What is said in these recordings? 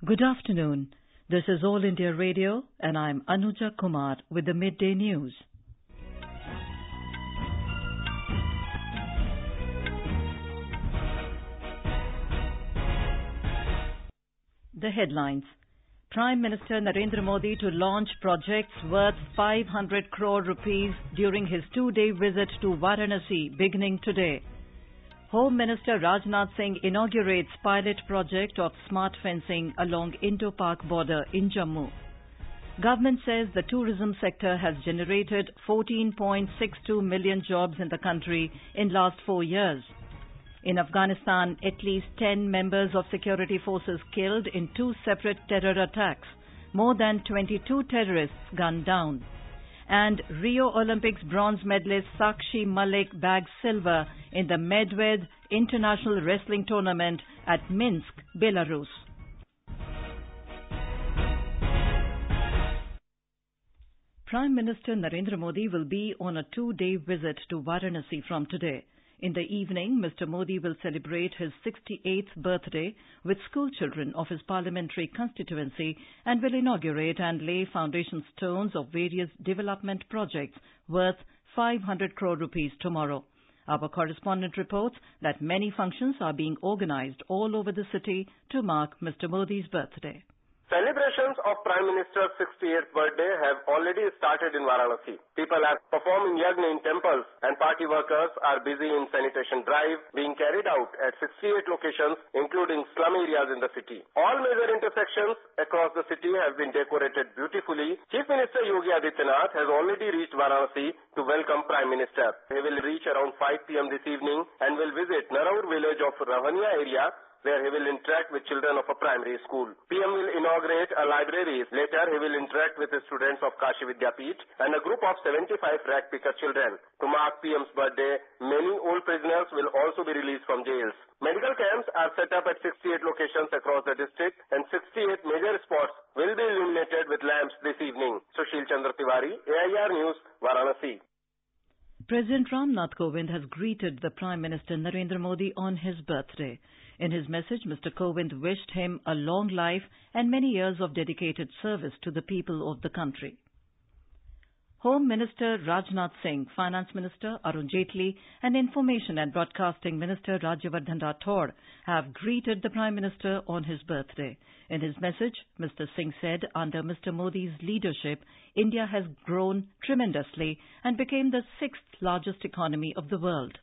Good afternoon. This is All India Radio and I'm Anuja Kumar with the Midday News. The headlines. Prime Minister Narendra Modi to launch projects worth 500 crore rupees during his two-day visit to Varanasi beginning today. Home Minister Rajnath Singh inaugurates pilot project of smart fencing along Indo-Pak border in Jammu. Government says the tourism sector has generated 14.62 million jobs in the country in last 4 years. In Afghanistan, at least 10 members of security forces killed in 2 separate terror attacks. More than 22 terrorists gunned down. And Rio Olympics bronze medalist Sakshi Malik bagged silver in the Medvedev International Wrestling Tournament at Minsk, Belarus. Prime Minister Narendra Modi will be on a 2-day visit to Varanasi from today. In the evening, Mr. Modi will celebrate his 68th birthday with school children of his parliamentary constituency and will inaugurate and lay foundation stones of various development projects worth 500 crore rupees tomorrow. Our correspondent reports that many functions are being organized all over the city to mark Mr. Modi's birthday. Celebrations of Prime Minister's 68th birthday have already started in Varanasi. People are performing yagna in temples and party workers are busy in sanitation drive being carried out at 68 locations including slum areas in the city. All major intersections across the city have been decorated beautifully. Chief Minister Yogi Adityanath has already reached Varanasi to welcome Prime Minister. He will reach around 5 p.m. this evening and will visit Naraur village of Ravania area where he will interact with children of a primary school. PM will inaugurate a library. Later, he will interact with the students of Kashi Vidyapeeth and a group of 75 rag picker children. To mark PM's birthday, many old prisoners will also be released from jails. Medical camps are set up at 68 locations across the district and 68 major spots will be illuminated with lamps this evening. Sushil Chandra Tiwari, AIR News, Varanasi. President Ramnath Kovind has greeted the Prime Minister Narendra Modi on his birthday. In his message, Mr. Kovind wished him a long life and many years of dedicated service to the people of the country. Home Minister Rajnath Singh, Finance Minister Arun Jaitley and Information and Broadcasting Minister Rajyavardhan Rathore have greeted the Prime Minister on his birthday. In his message, Mr. Singh said under Mr. Modi's leadership, India has grown tremendously and became the 6th largest economy of the world.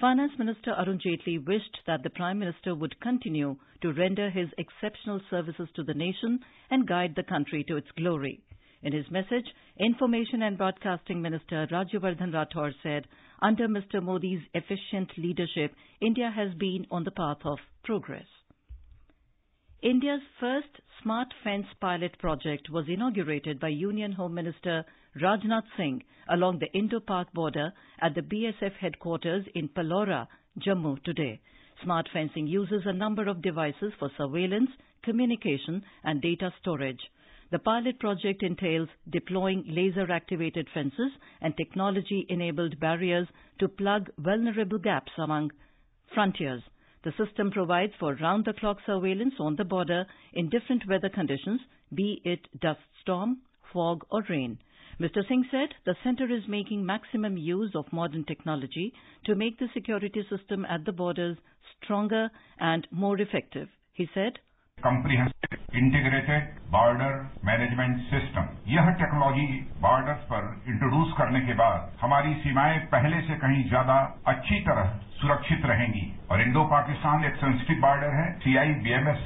Finance Minister Arun Jaitley wished that the Prime Minister would continue to render his exceptional services to the nation and guide the country to its glory. In his message, Information and Broadcasting Minister Rajyavardhan Rathore said, under Mr. Modi's efficient leadership, India has been on the path of progress. India's first smart fence pilot project was inaugurated by Union Home Minister Rajnath Singh along the Indo-Pak border at the BSF headquarters in Palora, Jammu today. Smart fencing uses a number of devices for surveillance, communication and data storage. The pilot project entails deploying laser-activated fences and technology-enabled barriers to plug vulnerable gaps among frontiers. The system provides for round-the-clock surveillance on the border in different weather conditions, be it dust storm, fog or rain. Mr. Singh said the centre is making maximum use of modern technology to make the security system at the borders stronger and more effective. He said, Comprehensive Integrated Border Management System. यह technology borders पर introduce करने के बाद हमारी सीमाएं पहले से कहीं ज्यादा अच्छी तरह सुरक्षित रहेंगी और इंडो पाकिस्तान एक सेंसिटिव बॉर्डर है। CIBMS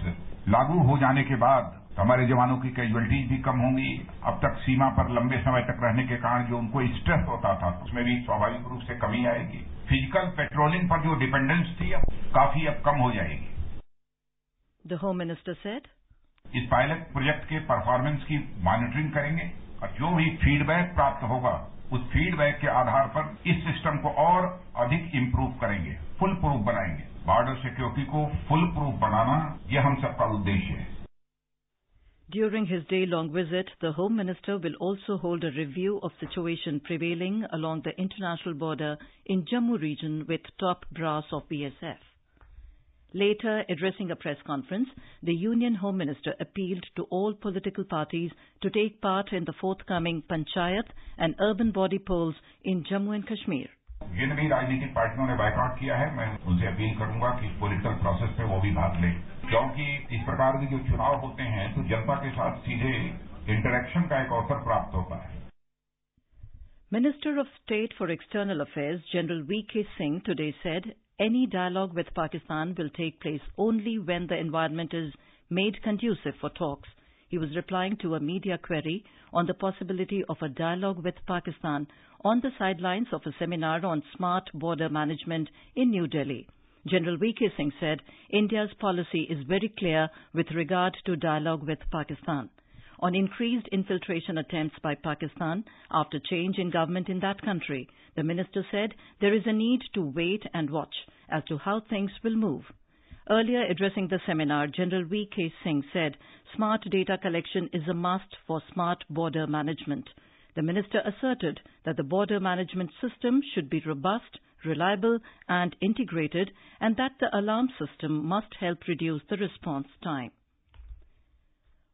लागू हो जाने के बाद हमारे जवानों की कैजुअलिटीज भी कम होंगी। अब तक सीमा पर लंबे समय तक रहने के कारण जो उनको स्ट्रेस होता था उसमें भी स्वाभाविक रूप से कमी आएगी। फिजिकल पेट्रोलिंग पर जो डिपेंडेंस थी काफी अब कम हो जाएगी। The Home Minister said, इस पायलट प्रोजेक्ट के परफॉर्मेंस की मॉनिटरिंग करेंगे और जो भी फीडबैक प्राप्त होगा उस फीडबैक के आधार पर इस सिस्टम को और अधिक इम्प्रूव करेंगे, फुल प्रूफ बनाएंगे। बॉर्डर सिक्योरिटी को फुल प्रूफ बनाना यह हम सबका उद्देश्य है। During his day-long visit, the Home Minister will also hold a review of situation prevailing along the international border in Jammu region with top brass of BSF. Later, addressing a press conference, the Union Home Minister appealed to all political parties to take part in the forthcoming Panchayat and urban body polls in Jammu and Kashmir. जिन भी राजनीतिक पार्टियों ने boycott किया है, मैं उनसे appeal करूंगा कि पॉलिटिकल प्रोसेस पे वो भी भाग लें, क्योंकि इस प्रकार के जो चुनाव होते हैं तो जनता के साथ सीधे इंटरेक्शन का एक अवसर प्राप्त होता है. Minister of State for External Affairs General V.K. Singh today said any dialogue with Pakistan will take place only when the environment is made conducive for talks. He was replying to a media query on the possibility of a dialogue with Pakistan on the sidelines of a seminar on smart border management in New Delhi. General V.K. Singh said India's policy is very clear with regard to dialogue with Pakistan on increased infiltration attempts by Pakistan after change in government in that country. The minister said there is a need to wait and watch as to how things will move. Earlier addressing the seminar, General V.K. Singh said smart data collection is a must for smart border management. The minister asserted that the border management system should be robust, reliable and integrated, and that the alarm system must help reduce the response time.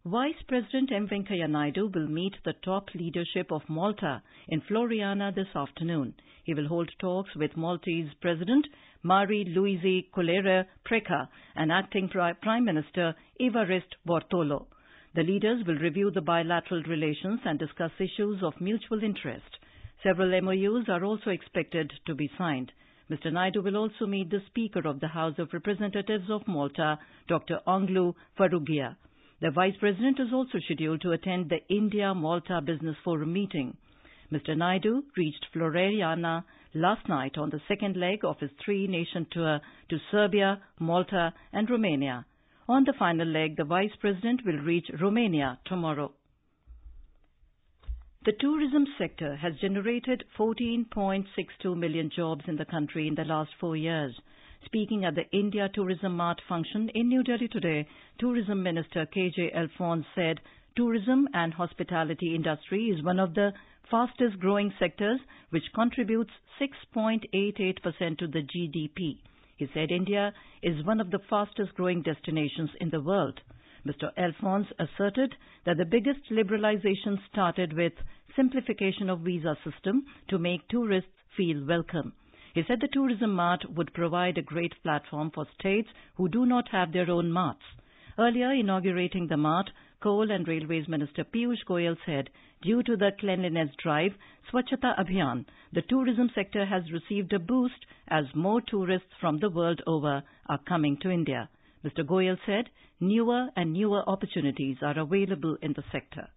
Vice President M. Venkaiah Naidu will meet the top leadership of Malta in Floriana this afternoon. He will hold talks with Maltese President Marie-Louise Colera-Preca and Acting Prime Minister Evariste Bortolo. The leaders will review the bilateral relations and discuss issues of mutual interest. Several MOUs are also expected to be signed. Mr. Naidu will also meet the Speaker of the House of Representatives of Malta, Dr. Onglu Farugia. The Vice President is also scheduled to attend the India-Malta Business Forum meeting. Mr. Naidu reached Floriana last night on the second leg of his three-nation tour to Serbia, Malta and Romania. On the final leg, the Vice President will reach Romania tomorrow. The tourism sector has generated 14.62 million jobs in the country in the last 4 years. Speaking at the India Tourism Mart function in New Delhi today, Tourism Minister K.J. Alphonse said tourism and hospitality industry is one of the fastest growing sectors which contributes 6.88% to the GDP. He said India is one of the fastest growing destinations in the world. Mr. Alphonse asserted that the biggest liberalization started with simplification of visa system to make tourists feel welcome. He said the Tourism Mart would provide a great platform for states who do not have their own marts. Earlier, inaugurating the mart, Coal and Railways Minister Piyush Goyal said, due to the cleanliness drive, Swachhata Abhiyan, the tourism sector has received a boost as more tourists from the world over are coming to India. Mr. Goyal said newer and newer opportunities are available in the sector.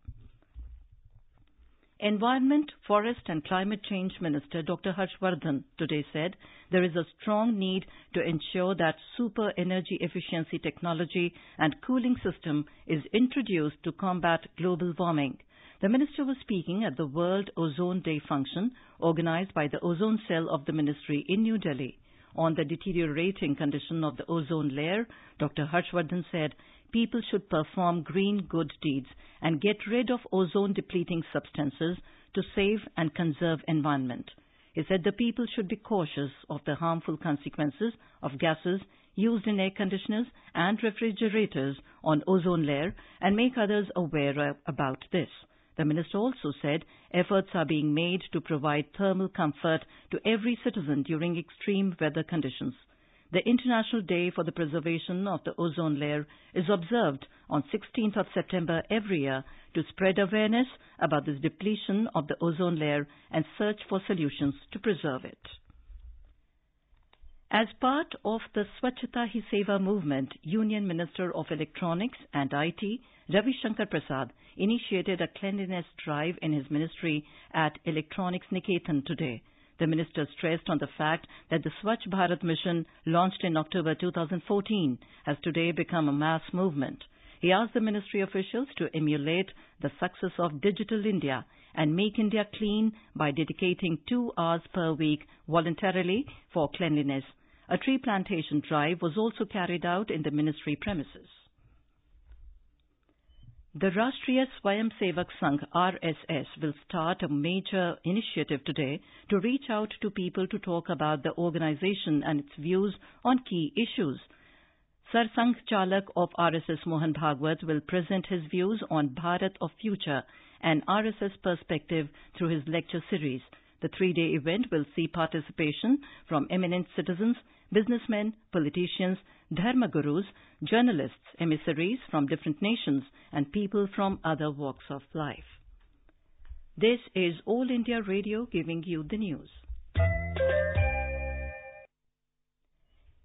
Environment, Forest and Climate Change Minister Dr. Harshvardhan today said there is a strong need to ensure that super energy efficiency technology and cooling system is introduced to combat global warming. The minister was speaking at the World Ozone Day function organized by the ozone cell of the ministry in New Delhi. On the deteriorating condition of the ozone layer, Dr. Harshvardhan said people should perform green good deeds and get rid of ozone-depleting substances to save and conserve environment. He said the people should be cautious of the harmful consequences of gases used in air conditioners and refrigerators on ozone layer and make others aware about this. The minister also said efforts are being made to provide thermal comfort to every citizen during extreme weather conditions. The International Day for the Preservation of the Ozone Layer is observed on 16th of September every year to spread awareness about this depletion of the ozone layer and search for solutions to preserve it. As part of the Swachhata Hi Seva movement, Union Minister of Electronics and IT, Ravi Shankar Prasad, initiated a cleanliness drive in his ministry at Electronics Niketan today. The minister stressed on the fact that the Swachh Bharat mission, launched in October 2014, has today become a mass movement. He asked the ministry officials to emulate the success of Digital India and make India clean by dedicating 2 hours per week voluntarily for cleanliness. A tree plantation drive was also carried out in the ministry premises. The Rashtriya Swayamsevak Sangh RSS will start a major initiative today to reach out to people to talk about the organization and its views on key issues. Sarsangh Chalak of RSS Mohan Bhagwat will present his views on Bharat of Future and RSS Perspective through his lecture series. The 3-day event will see participation from eminent citizens, businessmen, politicians, dharma gurus, journalists, emissaries from different nations, and people from other walks of life. This is All India Radio giving you the news.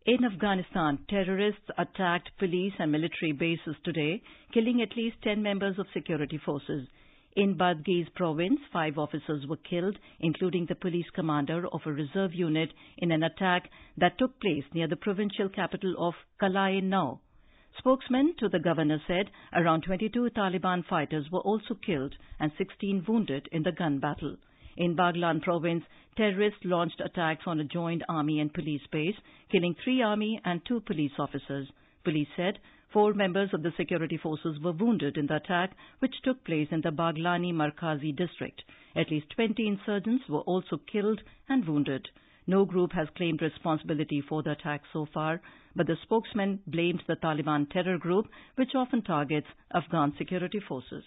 In Afghanistan, terrorists attacked police and military bases today, killing at least 10 members of security forces. In Badghis province, 5 officers were killed, including the police commander of a reserve unit, in an attack that took place near the provincial capital of Kalai-Nau. Spokesman to the governor said around 22 Taliban fighters were also killed and 16 wounded in the gun battle. In Baghlan province, terrorists launched attacks on a joint army and police base, killing 3 army and 2 police officers. Police said 4 members of the security forces were wounded in the attack, which took place in the Baghlani Markazi district. At least 20 insurgents were also killed and wounded. No group has claimed responsibility for the attack so far, but the spokesman blamed the Taliban terror group, which often targets Afghan security forces.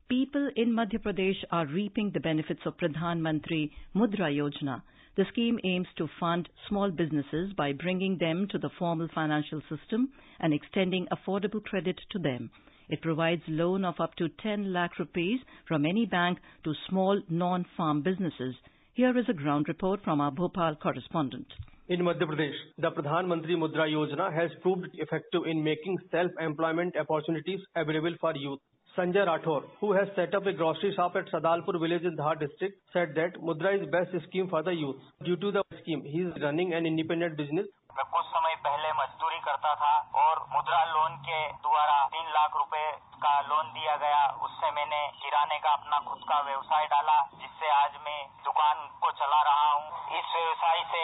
People in Madhya Pradesh are reaping the benefits of Pradhan Mantri Mudra Yojana. The scheme aims to fund small businesses by bringing them to the formal financial system and extending affordable credit to them. It provides loan of up to 10 lakh rupees from any bank to small non-farm businesses. Here is a ground report from our Bhopal correspondent. In Madhya Pradesh, the Pradhan Mantri Mudra Yojana has proved effective in making self-employment opportunities available for youth. Sanjay Rathore, who has set up a grocery shop at Sadalpur village in Dhar district, said that Mudra is best scheme for the youth. Due to the scheme, he is running an independent business. मैं कुछ समय पहले मजदूरी करता था और मुद्रा loan के द्वारा 3 लाख रुपए का लोन दिया गया। उससे मैंने किराने का अपना खुद का व्यवसाय डाला, जिससे आज मैं दुकान को चला रहा हूँ। इस व्यवसाय से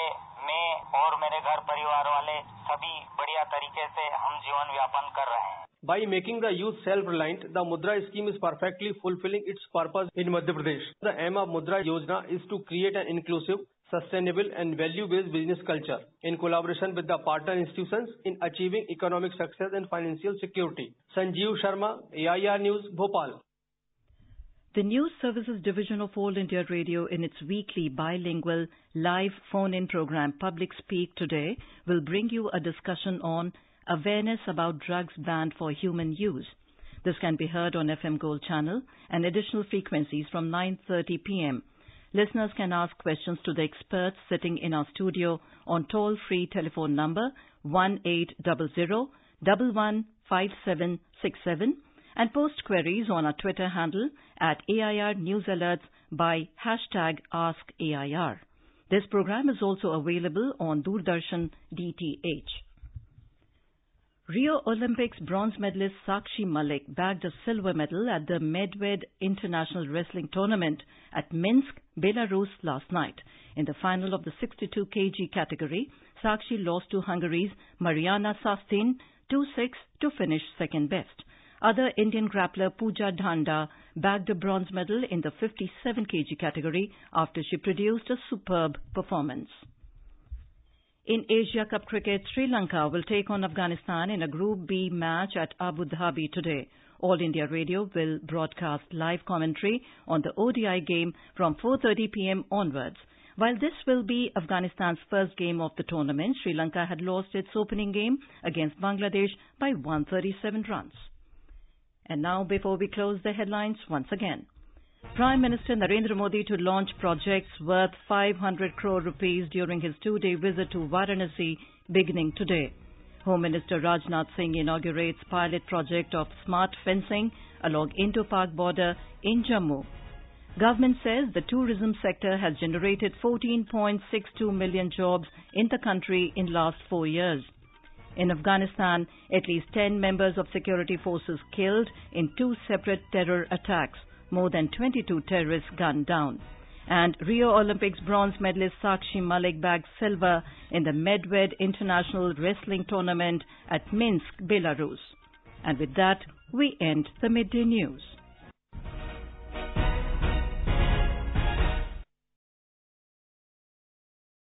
मैं और मेरे घर परिवार वाले सभी बढ़िया तरीके से हम जीवन यापन कर रहे हैं। By making the youth self-reliant, the Mudra scheme is perfectly fulfilling its purpose in Madhya Pradesh. The aim of Mudra Yojana is to create an inclusive, sustainable and value-based business culture in collaboration with the partner institutions in achieving economic success and financial security. Sanjeev Sharma, AIR News, Bhopal. The News Services Division of All India Radio, in its weekly bilingual live phone-in program Public Speak Today, will bring you a discussion on awareness about drugs banned for human use. This can be heard on FM Gold channel and additional frequencies from 9:30 p.m. Listeners can ask questions to the experts sitting in our studio on toll-free telephone number 1800-115767 and post queries on our Twitter handle at AIR News Alerts by #AskAIR. This program is also available on Doordarshan DTH. Rio Olympics bronze medalist Sakshi Malik bagged a silver medal at the Midday International Wrestling Tournament at Minsk, Belarus last night. In the final of the 62 kg category, Sakshi lost to Hungary's Mariana Sastin 2-6 to finish second best. Other Indian grappler Pooja Dhanda bagged a bronze medal in the 57 kg category after she produced a superb performance. In Asia Cup cricket, Sri Lanka will take on Afghanistan in a Group B match at Abu Dhabi today. All India Radio will broadcast live commentary on the ODI game from 4:30 p.m. onwards. While this will be Afghanistan's first game of the tournament, Sri Lanka had lost its opening game against Bangladesh by 137 runs. And now, before we close the headlines once again, Prime Minister Narendra Modi to launch projects worth 500 crore rupees during his 2-day visit to Varanasi beginning today. Home Minister Rajnath Singh inaugurates pilot project of smart fencing along Indo-Pak border in Jammu. Government says the tourism sector has generated 14.62 million jobs in the country in last 4 years. In Afghanistan, at least 10 members of security forces killed in 2 separate terror attacks. More than 22 terrorists gunned down. And Rio Olympics bronze medalist Sakshi Malik bagged silver in the Midday International Wrestling Tournament at Minsk, Belarus. And with that, we end the Midday News.